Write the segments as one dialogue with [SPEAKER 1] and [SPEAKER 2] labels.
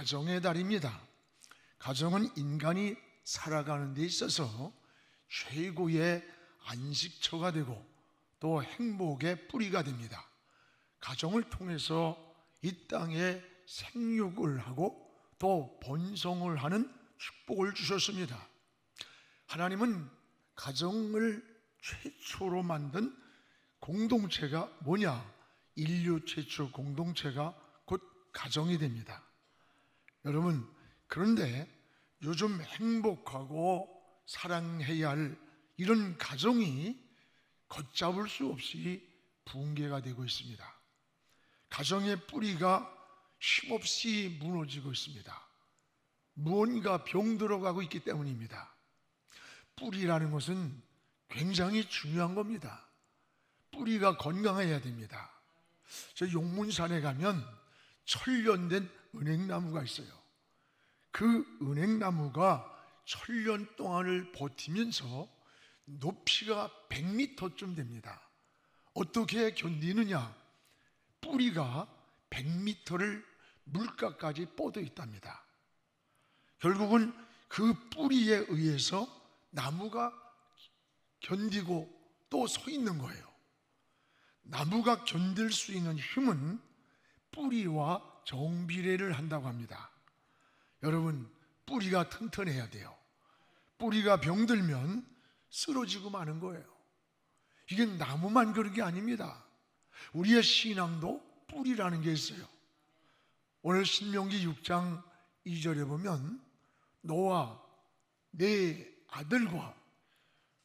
[SPEAKER 1] 가정의 달입니다. 가정은 인간이 살아가는 데 있어서 최고의 안식처가 되고 또 행복의 뿌리가 됩니다. 가정을 통해서 이 땅에 생육을 하고 또 번성을 하는 축복을 주셨습니다. 하나님은 가정을 최초로 만든 공동체가 뭐냐? 인류 최초 공동체가 곧 가정이 됩니다. 여러분, 그런데 요즘 행복하고 사랑해야 할 이런 가정이 걷잡을 수 없이 붕괴가 되고 있습니다. 가정의 뿌리가 힘없이 무너지고 있습니다. 무언가 병들어가고 있기 때문입니다. 뿌리라는 것은 굉장히 중요한 겁니다. 뿌리가 건강해야 됩니다. 저 용문산에 가면 천년된 은행나무가 있어요. 그 은행나무가 천년 동안을 버티면서 높이가 100m쯤 됩니다. 어떻게 견디느냐? 뿌리가 100m를 물가까지 뻗어 있답니다. 결국은 그 뿌리에 의해서 나무가 견디고 또 서 있는 거예요. 나무가 견딜 수 있는 힘은 뿌리와 정비례를 한다고 합니다. 여러분, 뿌리가 튼튼해야 돼요. 뿌리가 병들면 쓰러지고 마는 거예요. 이게 나무만 그런 게 아닙니다. 우리의 신앙도 뿌리라는 게 있어요. 오늘 신명기 6장 2절에 보면 너와 내 아들과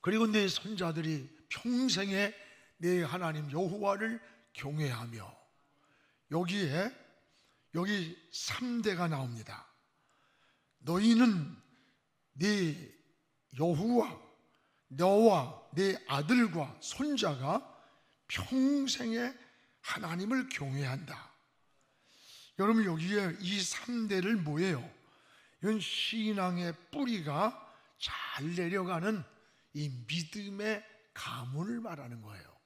[SPEAKER 1] 그리고 내 손자들이 평생에 내 하나님 여호와를 경외하며, 여기 3대가 나옵니다. 너희는 네 여호와, 너와 내 아들과 손자가 평생에 하나님을 경외한다. 여러분, 여기에 이 3대를 뭐예요? 이건 신앙의 뿌리가 잘 내려가는 이 믿음의 가문을 말하는 거예요.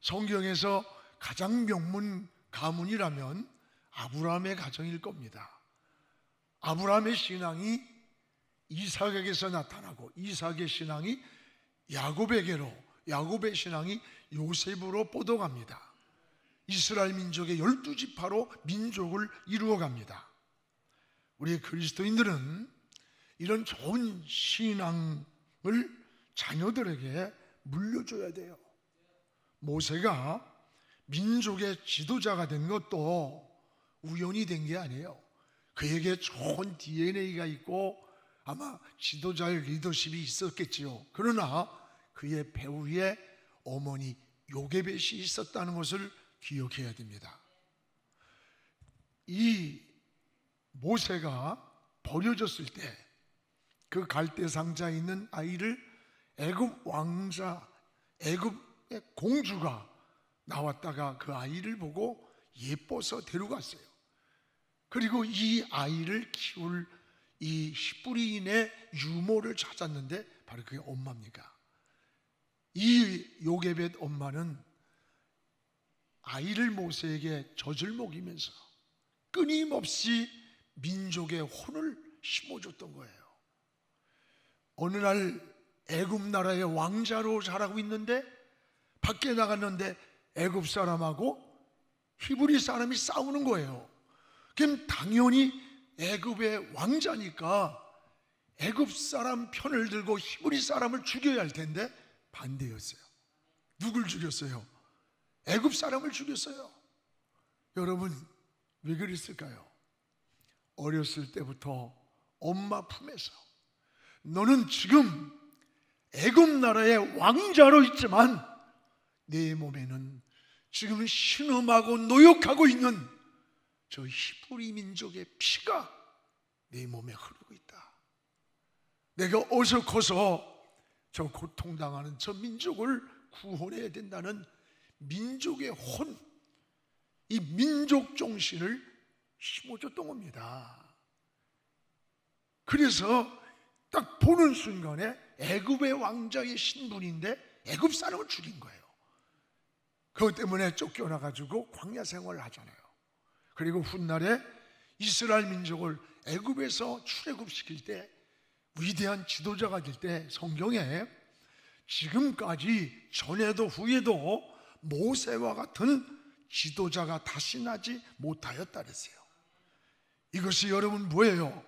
[SPEAKER 1] 성경에서 가장 명문 가문이라면 아브라함의 가정일 겁니다. 아브라함의 신앙이 이삭에게서 나타나고, 이삭의 신앙이 야곱에게로, 야곱의 신앙이 요셉으로 뻗어갑니다. 이스라엘 민족의 12지파로 민족을 이루어갑니다. 우리 그리스도인들은 이런 좋은 신앙을 자녀들에게 물려줘야 돼요. 모세가 민족의 지도자가 된 것도 우연히 된 게 아니에요. 그에게 좋은 DNA가 있고 아마 지도자의 리더십이 있었겠지요. 그러나 그의 배후에 어머니 요게벳이 있었다는 것을 기억해야 됩니다. 이 모세가 버려졌을 때 그 갈대 상자에 있는 아이를 애굽 왕자, 애굽의 공주가 나왔다가 그 아이를 보고 예뻐서 데려갔어요. 그리고 이 아이를 키울 이 히브리인의 유모를 찾았는데 바로 그게 엄마입니다. 이 요게벳 엄마는 아이를 모세에게 젖을 먹이면서 끊임없이 민족의 혼을 심어줬던 거예요. 어느 날 애굽 나라의 왕자로 자라고 있는데 밖에 나갔는데 애굽 사람하고 히브리 사람이 싸우는 거예요. 그럼 당연히 애굽의 왕자니까 애굽 사람 편을 들고 히브리 사람을 죽여야 할 텐데 반대였어요. 누굴 죽였어요? 애굽 사람을 죽였어요. 여러분, 왜 그랬을까요? 어렸을 때부터 엄마 품에서 너는 지금 애굽 나라의 왕자로 있지만 내 몸에는 지금 신음하고 노역하고 있는 저 히브리 민족의 피가 내 몸에 흐르고 있다. 내가 어서 커서 저 고통당하는 저 민족을 구원해야 된다는 민족의 혼, 이 민족 정신을 심어줬던 겁니다. 그래서 딱 보는 순간에 애굽의 왕자의 신분인데 애굽 사람을 죽인 거예요. 그것 때문에 쫓겨나가지고 광야 생활을 하잖아요. 그리고 훗날에 이스라엘 민족을 애굽에서 출애굽시킬 때 위대한 지도자가 될 때 성경에 지금까지 전에도 후에도 모세와 같은 지도자가 다시 나지 못하였다 그랬어요. 이것이 여러분 뭐예요?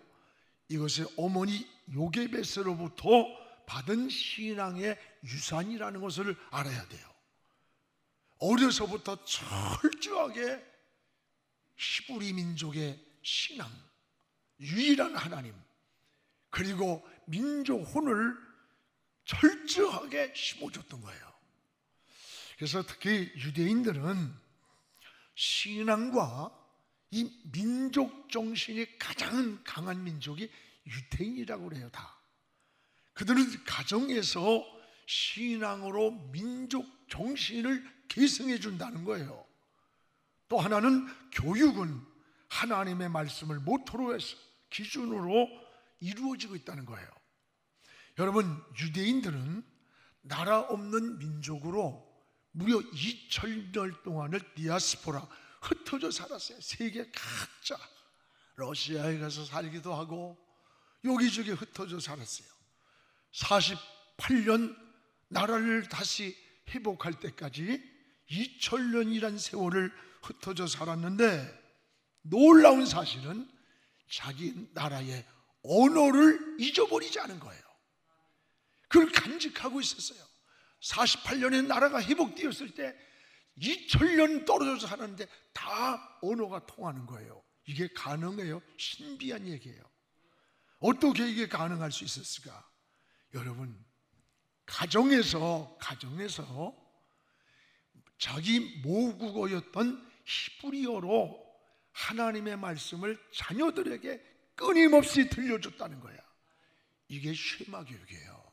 [SPEAKER 1] 이것이 어머니 요게벳으로부터 받은 신앙의 유산이라는 것을 알아야 돼요. 어려서부터 철저하게 히브리 민족의 신앙, 유일한 하나님, 그리고 민족 혼을 철저하게 심어줬던 거예요. 그래서 특히 유대인들은 신앙과 이 민족 정신이 가장 강한 민족이 유대인이라고 그래요. 다 그들은 가정에서 신앙으로 민족 정신을 계승해 준다는 거예요. 또 하나는 교육은 하나님의 말씀을 모토로 해서 기준으로 이루어지고 있다는 거예요. 여러분, 유대인들은 나라 없는 민족으로 무려 2000년 동안을 디아스포라 흩어져 살았어요. 세계 각자 러시아에 가서 살기도 하고 여기저기 흩어져 살았어요. 48년 나라를 다시 회복할 때까지 2000년이란 세월을 흩어져 살았는데, 놀라운 사실은 자기 나라의 언어를 잊어버리지 않은 거예요. 그걸 간직하고 있었어요. 48년의 나라가 회복되었을 때 2000년 떨어져서 살았는데 다 언어가 통하는 거예요. 이게 가능해요? 신비한 얘기예요. 어떻게 이게 가능할 수 있었을까? 여러분, 가정에서 자기 모국어였던 히브리어로 하나님의 말씀을 자녀들에게 끊임없이 들려줬다는 거야. 이게 쉐마 교육이에요.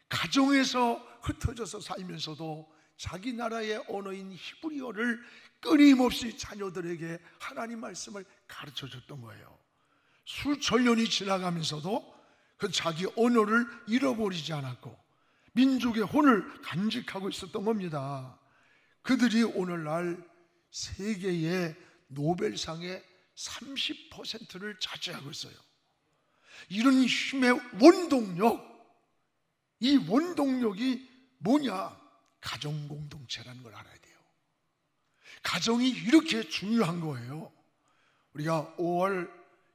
[SPEAKER 1] 가정에서 흩어져서 살면서도 자기 나라의 언어인 히브리어를 끊임없이 자녀들에게 하나님 말씀을 가르쳐줬던 거예요. 수천 년이 지나가면서도 그 자기 언어를 잃어버리지 않았고 민족의 혼을 간직하고 있었던 겁니다. 그들이 오늘날 세계의 노벨상의 30%를 차지하고 있어요. 이런 힘의 원동력, 이 원동력이 뭐냐? 가정 공동체라는 걸 알아야 돼요. 가정이 이렇게 중요한 거예요. 우리가 5월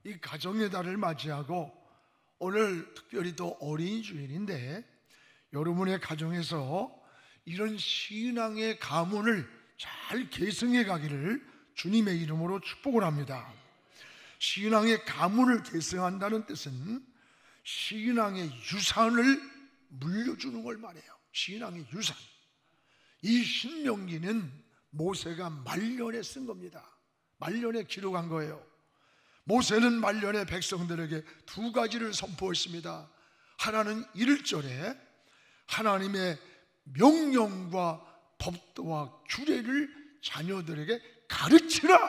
[SPEAKER 1] 이 가정의 달을 맞이하고 오늘 특별히 또 어린이 주일인데, 여러분의 가정에서 이런 신앙의 가문을 잘 계승해 가기를 주님의 이름으로 축복을 합니다. 신앙의 가문을 계승한다는 뜻은 신앙의 유산을 물려주는 걸 말해요. 신앙의 유산. 이 신명기는 모세가 말년에 쓴 겁니다. 말년에 기록한 거예요. 모세는 말년에 백성들에게 두 가지를 선포했습니다. 하나는 1절에 하나님의 명령과 법도와 규례를 자녀들에게 가르치라는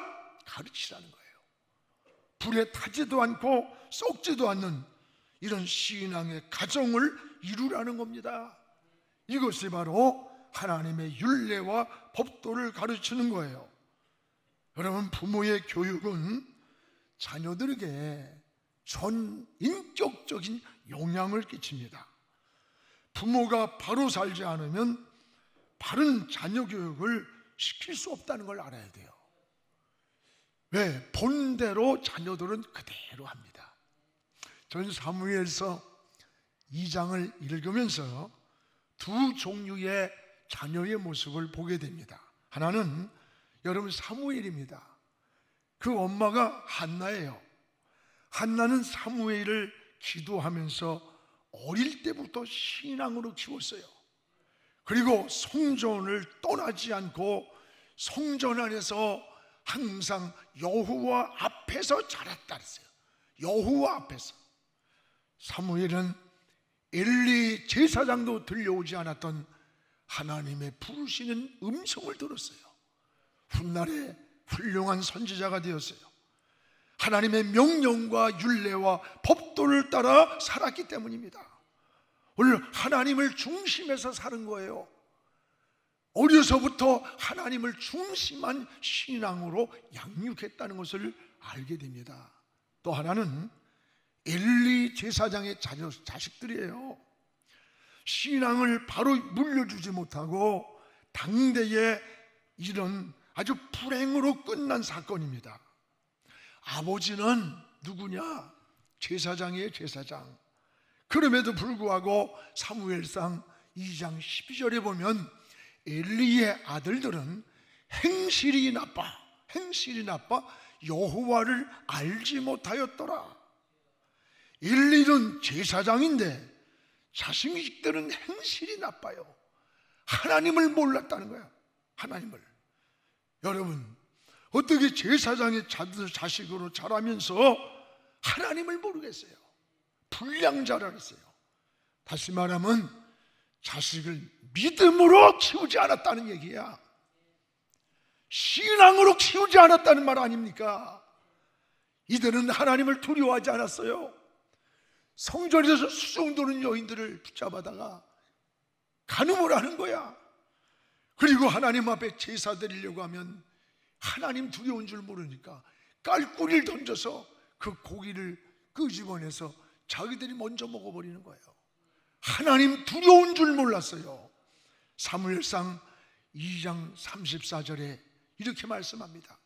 [SPEAKER 1] 거예요. 불에 타지도 않고 썩지도 않는 이런 신앙의 가정을 이루라는 겁니다. 이것이 바로 하나님의 율례와 법도를 가르치는 거예요. 여러분, 부모의 교육은 자녀들에게 전 인격적인 영향을 끼칩니다. 부모가 바로 살지 않으면 바른 자녀 교육을 시킬 수 없다는 걸 알아야 돼요. 왜? 본대로 자녀들은 그대로 합니다. 전 사무엘서 2장을 읽으면서 두 종류의 자녀의 모습을 보게 됩니다. 하나는 여러분 사무엘입니다. 그 엄마가 한나예요. 한나는 사무엘을 기도하면서 어릴 때부터 신앙으로 키웠어요. 그리고 성전을 떠나지 않고 성전 안에서 항상 여호와 앞에서 자랐다 그랬어요. 여호와 앞에서. 사무엘은 엘리 제사장도 들려오지 않았던 하나님의 부르시는 음성을 들었어요. 훗날에 훌륭한 선지자가 되었어요. 하나님의 명령과 율례와 법도를 따라 살았기 때문입니다. 오늘 하나님을 중심에서 사는 거예요. 어려서부터 하나님을 중심한 신앙으로 양육했다는 것을 알게 됩니다. 또 하나는 엘리 제사장의 자식들이에요. 신앙을 바로 물려주지 못하고 당대에 이런 아주 불행으로 끝난 사건입니다. 아버지는 누구냐? 제사장이에요, 제사장. 그럼에도 불구하고 사무엘상 2장 12절에 보면 엘리의 아들들은 행실이 나빠 여호와를 알지 못하였더라. 엘리는 제사장인데 자식들은 행실이 나빠요. 하나님을 몰랐다는 거야. 하나님을. 여러분, 어떻게 제사장의 자식으로 자라면서 하나님을 모르겠어요? 불량자라 그랬어요. 다시 말하면 자식을 믿음으로 키우지 않았다는 얘기야. 신앙으로 키우지 않았다는 말 아닙니까? 이들은 하나님을 두려워하지 않았어요. 성전에서 수종 도는 여인들을 붙잡아다가 간음을 하는 거야. 그리고 하나님 앞에 제사 드리려고 하면 하나님 두려운 줄 모르니까 깔꾸리를 던져서 그 고기를 끄집어내서 자기들이 먼저 먹어버리는 거예요. 하나님 두려운 줄 몰랐어요. 사무엘상 2장 34절에 이렇게 말씀합니다.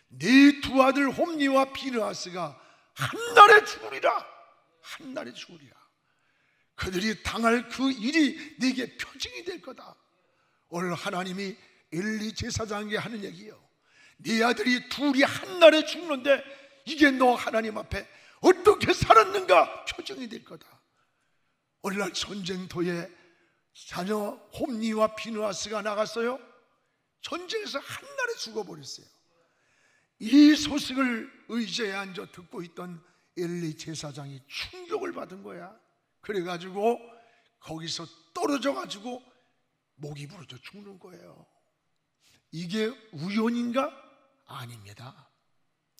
[SPEAKER 1] 네 두 아들 홈니와 비느하스가 한날에 죽으리라. 한날에 죽으리라. 그들이 당할 그 일이 네게 표징이 될 거다. 오늘 하나님이 엘리 제사장에게 하는 얘기예요. 네 아들이 둘이 한날에 죽는데 이게 너 하나님 앞에 어떻게 살았는가 표징이 될 거다. 오늘날 전쟁터에 자녀 홈니와 비느하스가 나갔어요. 전쟁에서 한날에 죽어버렸어요. 이 소식을 의자에 앉아 듣고 있던 엘리 제사장이 충격을 받은 거야. 그래가지고 거기서 떨어져가지고 목이 부러져 죽는 거예요. 이게 우연인가? 아닙니다.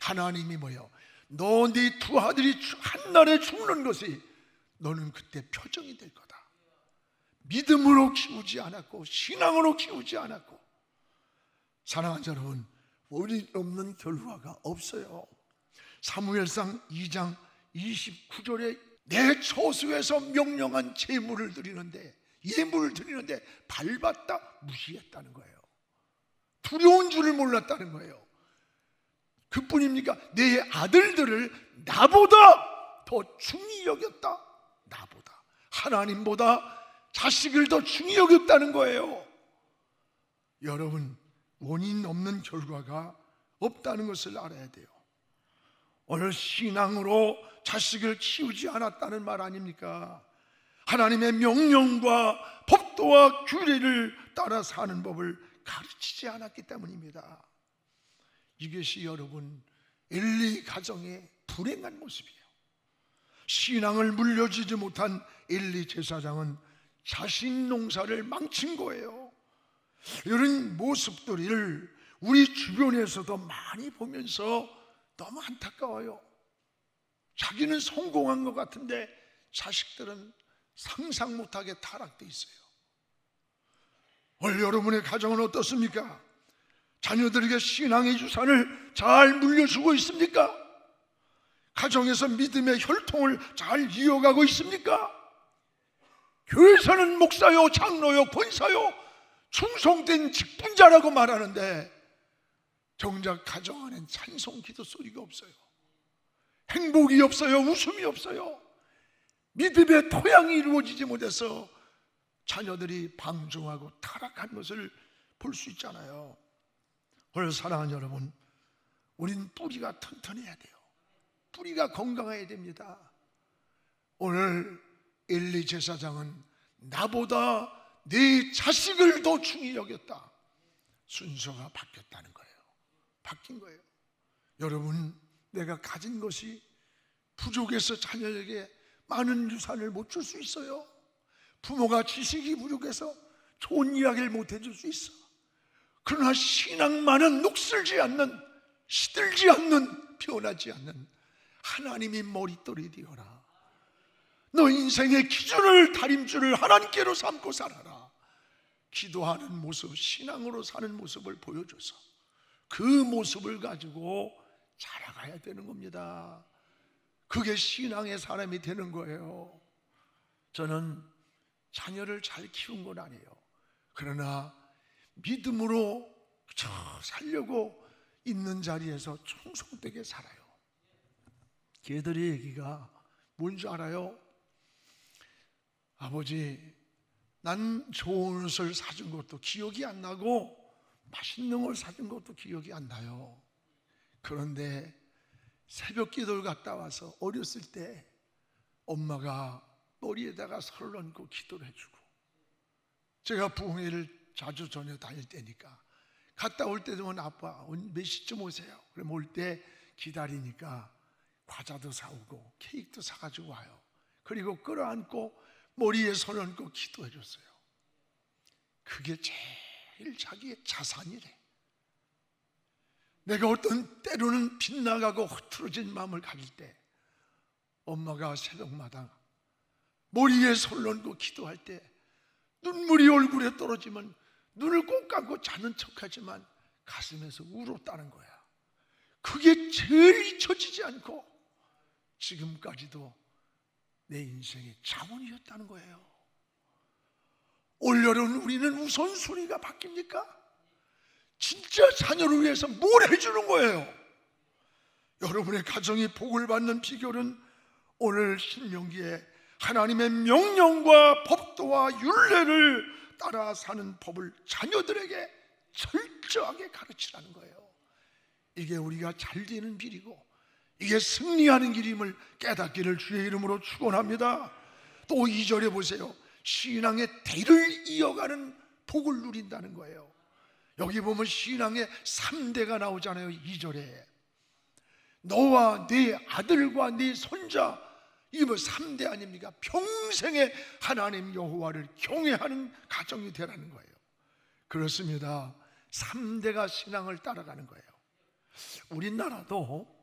[SPEAKER 1] 하나님이 뭐예요? 너 네 두 아들이 한날에 죽는 것이 너는 그때 표정이 될 거다. 믿음으로 키우지 않았고 신앙으로 키우지 않았고. 사랑하는 여러분, 우리 없는 결과가 없어요. 사무엘상 2장 29절에 내 처소에서 명령한 제물을 드리는데 예물을 드리는데 밟았다 무시했다는 거예요. 두려운 줄을 몰랐다는 거예요. 그뿐입니까? 내 아들들을 나보다 더 중히 여겼다. 나보다 하나님보다 자식을 더 중히 여겼다는 거예요. 여러분, 원인 없는 결과가 없다는 것을 알아야 돼요. 오늘 신앙으로 자식을 키우지 않았다는 말 아닙니까? 하나님의 명령과 법도와 규례를 따라 사는 법을 가르치지 않았기 때문입니다. 이것이 여러분 엘리 가정의 불행한 모습이에요. 신앙을 물려주지 못한 엘리 제사장은 자신 농사를 망친 거예요. 이런 모습들을 우리 주변에서도 많이 보면서 너무 안타까워요. 자기는 성공한 것 같은데 자식들은 상상 못하게 타락돼 있어요. 오늘 여러분의 가정은 어떻습니까? 자녀들에게 신앙의 유산을 잘 물려주고 있습니까? 가정에서 믿음의 혈통을 잘 이어가고 있습니까? 교회에서는 목사요, 장로요, 권사요, 충성된 직분자라고 말하는데 정작 가정 안엔 찬송 기도 소리가 없어요. 행복이 없어요. 웃음이 없어요. 믿음의 토양이 이루어지지 못해서 자녀들이 방종하고 타락한 것을 볼 수 있잖아요. 오늘 사랑하는 여러분, 우린 뿌리가 튼튼해야 돼요. 뿌리가 건강해야 됩니다. 오늘 엘리 제사장은 나보다 네 자식을 더 중히 여겼다. 순서가 바뀌었다는 거예요. 바뀐 거예요. 여러분, 내가 가진 것이 부족해서 자녀에게 많은 유산을 못 줄 수 있어요. 부모가 지식이 부족해서 좋은 이야기를 못 해줄 수 있어. 그러나 신앙만은 녹슬지 않는, 시들지 않는, 변하지 않는 하나님이 머릿돌이 되어라. 너 인생의 기준을, 다림줄을 하나님께로 삼고 살아라. 기도하는 모습, 신앙으로 사는 모습을 보여줘서 그 모습을 가지고 자라가야 되는 겁니다. 그게 신앙의 사람이 되는 거예요. 저는 자녀를 잘 키운 건 아니에요. 그러나 믿음으로 살려고 있는 자리에서 충성되게 살아요. 걔들의 얘기가 뭔지 알아요? 아버지, 난 좋은 옷을 사준 것도 기억이 안 나고 맛있는 걸 사준 것도 기억이 안 나요. 그런데 새벽 기도를 갔다 와서 어렸을 때 엄마가 머리에다가 손을 얹고 기도를 해주고, 제가 부흥회를 자주 전혀 다닐 때니까 갔다 올 때 되면 아빠 몇 시쯤 오세요? 그럼 올 때 기다리니까 과자도 사오고 케이크도 사가지고 와요. 그리고 끌어안고 머리에 손을 얹고 기도해 줬어요. 그게 제일 자기의 자산이래. 내가 어떤 때로는 빗나가고 흐트러진 마음을 가질 때 엄마가 새벽마다 머리에 손을 얹고 기도할 때 눈물이 얼굴에 떨어지면 눈을 꼭 감고 자는 척하지만 가슴에서 울었다는 거야. 그게 제일 잊혀지지 않고 지금까지도 내 인생의 자원이었다는 거예요. 올여름 우리는 우선순위가 바뀝니까? 진짜 자녀를 위해서 뭘 해주는 거예요? 여러분의 가정이 복을 받는 비결은 오늘 신명기에 하나님의 명령과 법도와 율례를 따라 사는 법을 자녀들에게 철저하게 가르치라는 거예요. 이게 우리가 잘 되는 길이고 이게 승리하는 길임을 깨닫기를 주의 이름으로 축원합니다. 또 2절에 보세요. 신앙의 대를 이어가는 복을 누린다는 거예요. 여기 보면 신앙의 3대가 나오잖아요. 2절에 너와 네 아들과 네 손자, 이게 뭐 3대 아닙니까? 평생에 하나님 여호와를 경외하는 가정이 되라는 거예요. 그렇습니다. 3대가 신앙을 따라가는 거예요. 우리나라도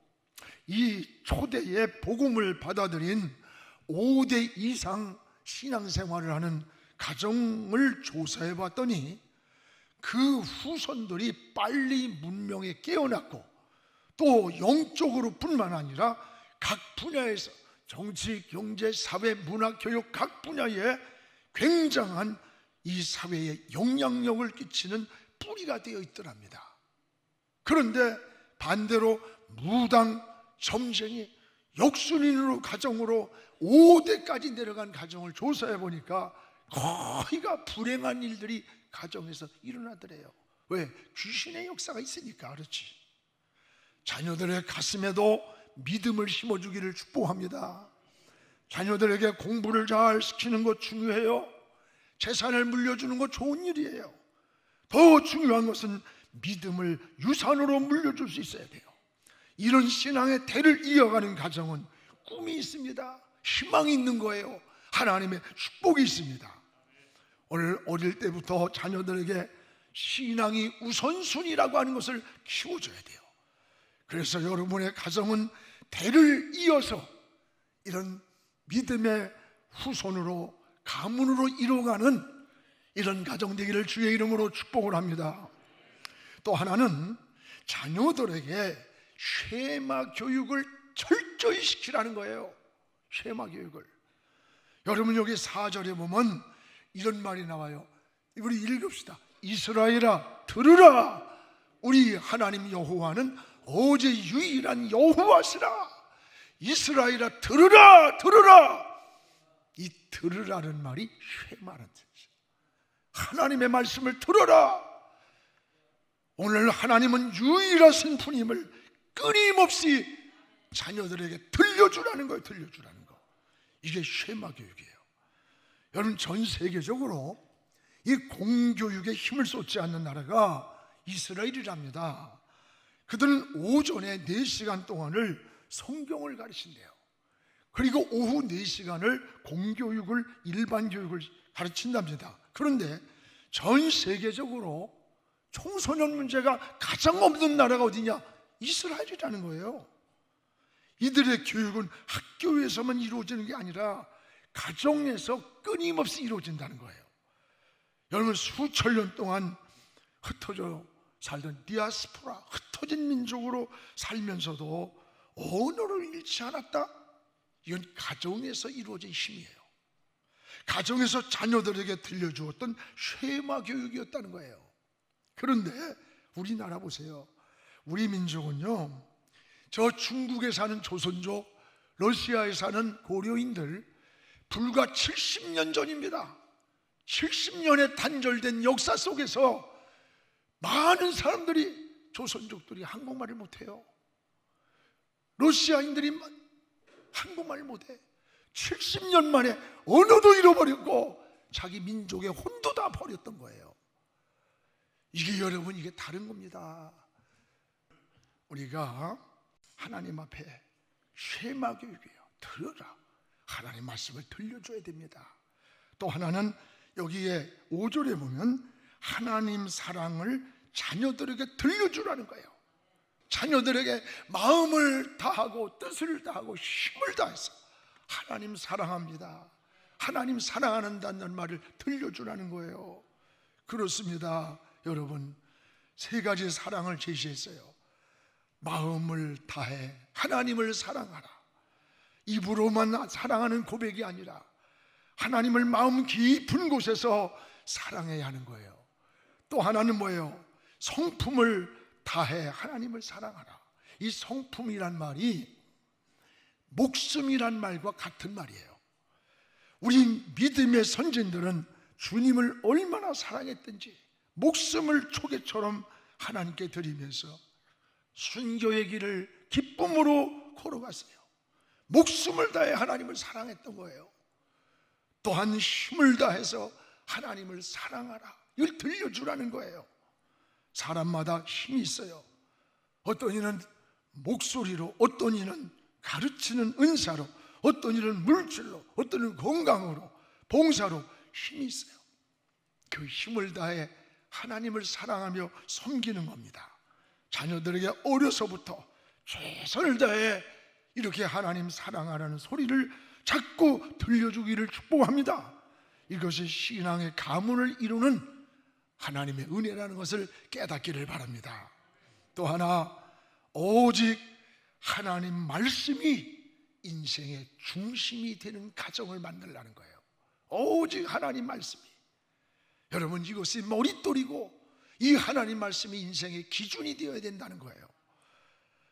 [SPEAKER 1] 이 초대의 복음을 받아들인 5대 이상 신앙생활을 하는 가정을 조사해 봤더니 그 후손들이 빨리 문명에 깨어났고 또 영적으로 뿐만 아니라 각 분야에서 정치, 경제, 사회, 문화, 교육 각 분야에 굉장한 이 사회에 영향력을 끼치는 뿌리가 되어 있더랍니다. 그런데 반대로 무당, 점쟁이, 역순인으로 가정으로 5대까지 내려간 가정을 조사해 보니까 거의가 불행한 일들이 가정에서 일어나더래요. 왜? 귀신의 역사가 있으니까. 그렇지. 자녀들의 가슴에도 믿음을 심어주기를 축복합니다. 자녀들에게 공부를 잘 시키는 것 중요해요. 재산을 물려주는 것 좋은 일이에요. 더 중요한 것은 믿음을 유산으로 물려줄 수 있어야 돼요. 이런 신앙의 대를 이어가는 가정은 꿈이 있습니다. 희망이 있는 거예요. 하나님의 축복이 있습니다. 오늘 어릴 때부터 자녀들에게 신앙이 우선순위라고 하는 것을 키워줘야 돼요. 그래서 여러분의 가정은 대를 이어서 이런 믿음의 후손으로 가문으로 이루어가는 이런 가정 되기를 주의 이름으로 축복을 합니다. 또 하나는 자녀들에게 쉐마 교육을 철저히 시키라는 거예요. 쉐마 교육을. 여러분 여기 4절에 보면 이런 말이 나와요. 우리 읽읍시다. 이스라엘아 들으라. 우리 하나님 여호와는 어제 유일한 여호와시라. 이스라엘아 들으라 들으라. 이 들으라는 말이 쉐마라는 뜻이에요. 하나님의 말씀을 들어라. 오늘 하나님은 유일하신 분임을 끊임없이 자녀들에게 들려주라는 거예요. 들려주라는 거. 이게 쉐마 교육이에요. 여러분 전 세계적으로 이 공교육에 힘을 쏟지 않는 나라가 이스라엘이랍니다. 그들은 오전에 4시간 동안을 성경을 가르친대요. 그리고 오후 4시간을 공교육을, 일반 교육을 가르친답니다. 그런데 전 세계적으로 청소년 문제가 가장 없는 나라가 어디냐? 이스라엘이라는 거예요. 이들의 교육은 학교에서만 이루어지는 게 아니라 가정에서 끊임없이 이루어진다는 거예요. 여러분 수천 년 동안 흩어져 살던 디아스포라, 흩어진 민족으로 살면서도 언어를 잃지 않았다. 이건 가정에서 이루어진 힘이에요. 가정에서 자녀들에게 들려주었던 쉐마 교육이었다는 거예요. 그런데 우리나라 보세요. 우리 민족은요, 저 중국에 사는 조선족, 러시아에 사는 고려인들, 불과 70년 전입니다. 70년에 단절된 역사 속에서 많은 사람들이, 조선족들이 한국말을 못해요. 러시아인들이 한국말을 못해. 70년 만에 언어도 잃어버렸고 자기 민족의 혼도 다 버렸던 거예요. 이게 여러분, 이게 다른 겁니다. 우리가 하나님 앞에 쉐마 교육이에요. 들어라. 하나님 말씀을 들려줘야 됩니다. 또 하나는 여기에 5절에 보면 하나님 사랑을 자녀들에게 들려주라는 거예요. 자녀들에게 마음을 다하고 뜻을 다하고 힘을 다해서 하나님 사랑합니다, 하나님 사랑한다는 말을 들려주라는 거예요. 그렇습니다. 여러분, 세 가지 사랑을 제시했어요. 마음을 다해 하나님을 사랑하라. 입으로만 사랑하는 고백이 아니라 하나님을 마음 깊은 곳에서 사랑해야 하는 거예요. 또 하나는 뭐예요? 성품을 다해 하나님을 사랑하라. 이 성품이란 말이 목숨이란 말과 같은 말이에요. 우리 믿음의 선진들은 주님을 얼마나 사랑했든지 목숨을 초계처럼 하나님께 드리면서 순교의 길을 기쁨으로 걸어갔어요. 목숨을 다해 하나님을 사랑했던 거예요. 또한 힘을 다해서 하나님을 사랑하라, 이걸 들려주라는 거예요. 사람마다 힘이 있어요. 어떤 이는 목소리로, 어떤 이는 가르치는 은사로, 어떤 이는 물질로, 어떤 이는 건강으로, 봉사로 힘이 있어요. 그 힘을 다해 하나님을 사랑하며 섬기는 겁니다. 자녀들에게 어려서부터 최선을 다해 이렇게 하나님 사랑하라는 소리를 자꾸 들려주기를 축복합니다. 이것이 신앙의 가문을 이루는 하나님의 은혜라는 것을 깨닫기를 바랍니다. 또 하나, 오직 하나님 말씀이 인생의 중심이 되는 가정을 만들라는 거예요. 오직 하나님 말씀이. 여러분, 이것이 머릿돌이고 이 하나님 말씀이 인생의 기준이 되어야 된다는 거예요.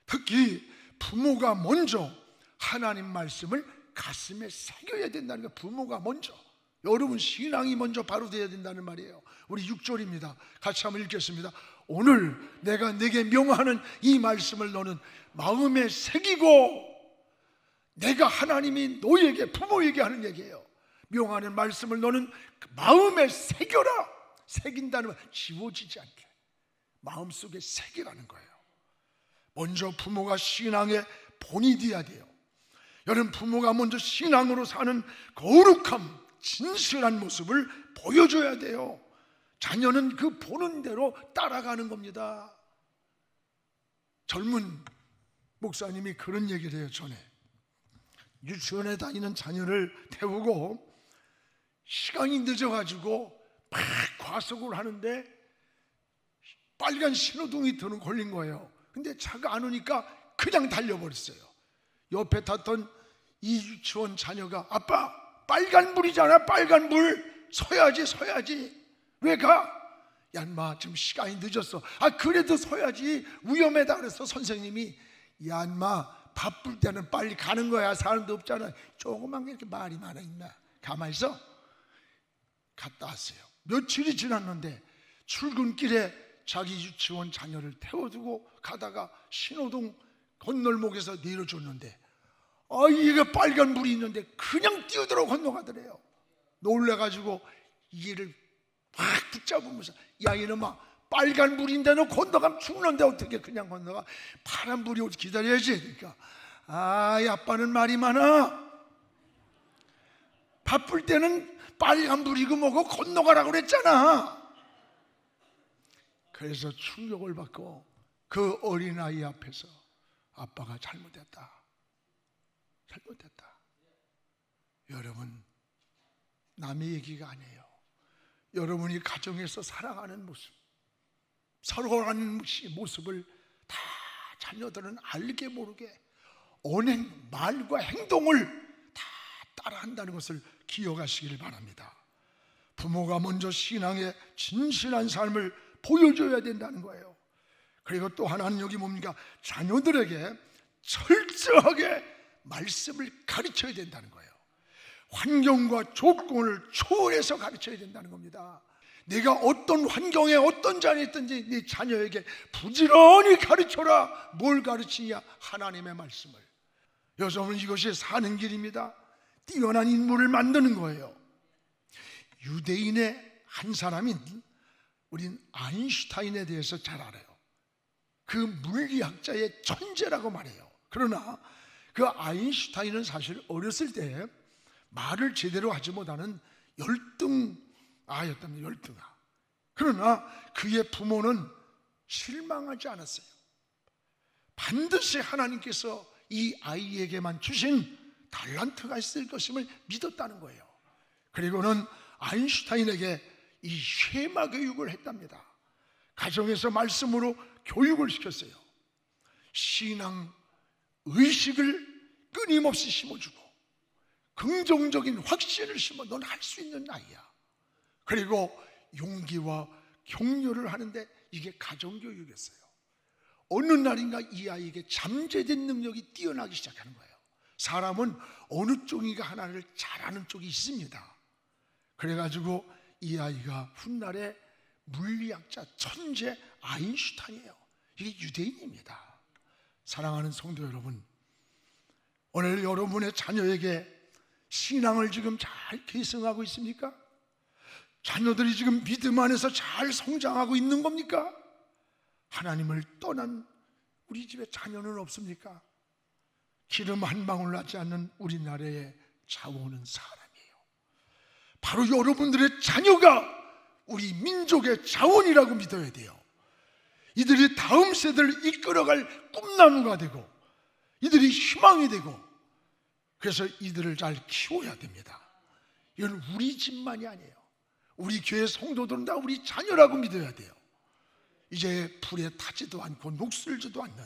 [SPEAKER 1] 특히 부모가 먼저 하나님 말씀을 가슴에 새겨야 된다는 거예요. 부모가 먼저. 여러분, 신앙이 먼저 바로 되어야 된다는 말이에요. 우리 6절입니다. 같이 한번 읽겠습니다. 오늘 내가 네게 명하는 이 말씀을 너는 마음에 새기고, 내가 하나님이 너에게, 부모에게 하는 얘기예요. 명하는 말씀을 너는 마음에 새겨라. 새긴다는 말, 지워지지 않게 마음속에 새기라는 거예요. 먼저 부모가 신앙의 본이 되어야 돼요. 여러분, 부모가 먼저 신앙으로 사는 거룩함, 진실한 모습을 보여줘야 돼요. 자녀는 그 보는 대로 따라가는 겁니다. 젊은 목사님이 그런 얘기를 해요. 전에 유치원에 다니는 자녀를 태우고 시간이 늦어가지고 막 과속을 하는데 빨간 신호등이 걸린 거예요. 근데 차가 안 오니까 그냥 달려버렸어요. 옆에 탔던 이 유치원 자녀가, 아빠 빨간불이잖아, 빨간불, 서야지. 왜 가? 야 인마, 지금 시간이 늦었어. 아 그래도 서야지, 위험하다 그랬어. 선생님이, 야 인마, 바쁠 때는 빨리 가는 거야, 사람도 없잖아. 조그만 게 이렇게 말이 많아 있나. 가만히 있어. 갔다 왔어요. 며칠이 지났는데 출근길에 자기 유치원 자녀를 태워두고 가다가 신호등 건널목에서 내려줬는데, 이게 빨간불이 있는데 그냥 뛰어들어 건너가더래요. 놀래가지고 얘를 막 붙잡으면서, 야 이놈아, 빨간불인데 너 건너가면 죽는데 어떻게 그냥 건너가? 파란불이 오지 기다려야지. 그러니까, 이 아빠는 말이 많아. 바쁠 때는 빨간불이고 뭐고 건너가라고 그랬잖아. 그래서 충격을 받고 그 어린아이 앞에서 아빠가 잘못했다. 여러분, 남의 얘기가 아니에요. 여러분이 가정에서 살아가는 모습, 서로라는 모습을 다 자녀들은 알게 모르게 언행, 말과 행동을 다 따라한다는 것을 기억하시기를 바랍니다. 부모가 먼저 신앙의 진실한 삶을 보여줘야 된다는 거예요. 그리고 또 하나는 여기 뭡니까? 자녀들에게 철저하게 말씀을 가르쳐야 된다는 거예요. 환경과 조건을 초월해서 가르쳐야 된다는 겁니다. 내가 어떤 환경에 어떤 자리에 있든지 네 자녀에게 부지런히 가르쳐라. 뭘 가르치냐? 하나님의 말씀을. 여러분, 이것이 사는 길입니다. 뛰어난 인물을 만드는 거예요. 유대인의 한 사람인 우린 아인슈타인에 대해서 잘 알아요. 그 물리학자의 천재라고 말해요. 그러나 그 아인슈타인은 사실 어렸을 때 말을 제대로 하지 못하는 열등아였답니다. 열등아. 그러나 그의 부모는 실망하지 않았어요. 반드시 하나님께서 이 아이에게만 주신 달란트가 있을 것임을 믿었다는 거예요. 그리고는 아인슈타인에게 이 쉐마 교육을 했답니다. 가정에서 말씀으로 교육을 시켰어요. 신앙 의식을 끊임없이 심어주고 긍정적인 확신을 심어 넌 할 수 있는 아이야. 그리고 용기와 격려를 하는데 이게 가정교육이었어요. 어느 날인가 이 아이에게 잠재된 능력이 뛰어나기 시작하는 거예요. 사람은 어느 쪽인가 하나를 잘하는 쪽이 있습니다. 그래가지고 이 아이가 훗날에 물리학자 천재 아인슈타인이에요. 이게 유대인입니다. 사랑하는 성도 여러분, 오늘 여러분의 자녀에게 신앙을 지금 잘 계승하고 있습니까? 자녀들이 지금 믿음 안에서 잘 성장하고 있는 겁니까? 하나님을 떠난 우리 집에 자녀는 없습니까? 기름 한 방울 나지 않는 우리나라의 자원은 사람이에요. 바로 여러분들의 자녀가 우리 민족의 자원이라고 믿어야 돼요. 이들이 다음 세대를 이끌어갈 꿈나무가 되고 이들이 희망이 되고, 그래서 이들을 잘 키워야 됩니다. 이건 우리 집만이 아니에요. 우리 교회 성도들은 다 우리 자녀라고 믿어야 돼요. 이제 불에 타지도 않고 녹슬지도 않는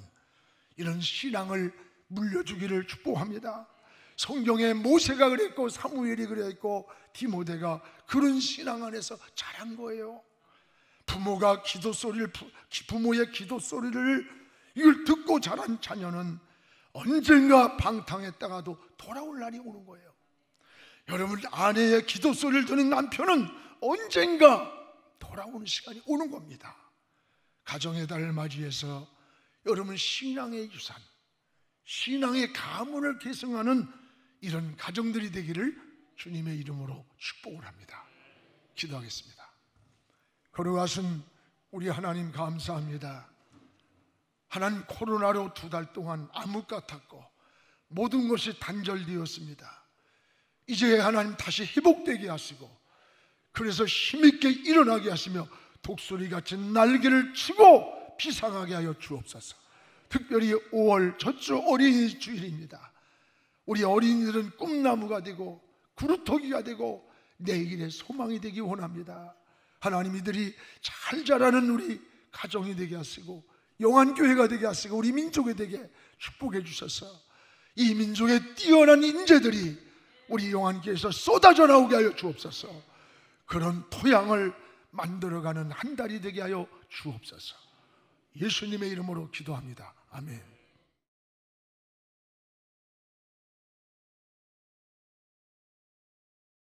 [SPEAKER 1] 이런 신앙을 물려주기를 축복합니다. 성경에 모세가 그랬고 사무엘이 그랬고 디모데가 그런 신앙 안에서 자란 거예요. 부모의 기도 소리를 이걸 듣고 자란 자녀는 언젠가 방탕했다가도 돌아올 날이 오는 거예요. 여러분, 아내의 기도 소리를 듣는 남편은 언젠가 돌아오는 시간이 오는 겁니다. 가정의 달을 맞이해서 여러분 신앙의 유산, 신앙의 가문을 계승하는 이런 가정들이 되기를 주님의 이름으로 축복을 합니다. 기도하겠습니다. 거룩하신 우리 하나님, 감사합니다. 하나님, 코로나로 2달 동안 암흑 같았고 모든 것이 단절되었습니다. 이제 하나님 다시 회복되게 하시고, 그래서 힘있게 일어나게 하시며 독수리같이 날개를 치고 비상하게 하여 주옵소서. 특별히 5월 첫주 어린이 주일입니다. 우리 어린이들은 꿈나무가 되고 구루터기가 되고 내일의 소망이 되기 원합니다. 하나님, 이들이 잘 자라는 우리 가정이 되게 하시고 영안교회가 되게 하시고 우리 민족이 되게 축복해 주셔서 이 민족의 뛰어난 인재들이 우리 영안교회에서 쏟아져 나오게 하여 주옵소서. 그런 토양을 만들어가는 한 달이 되게 하여 주옵소서. 예수님의 이름으로 기도합니다. 아멘.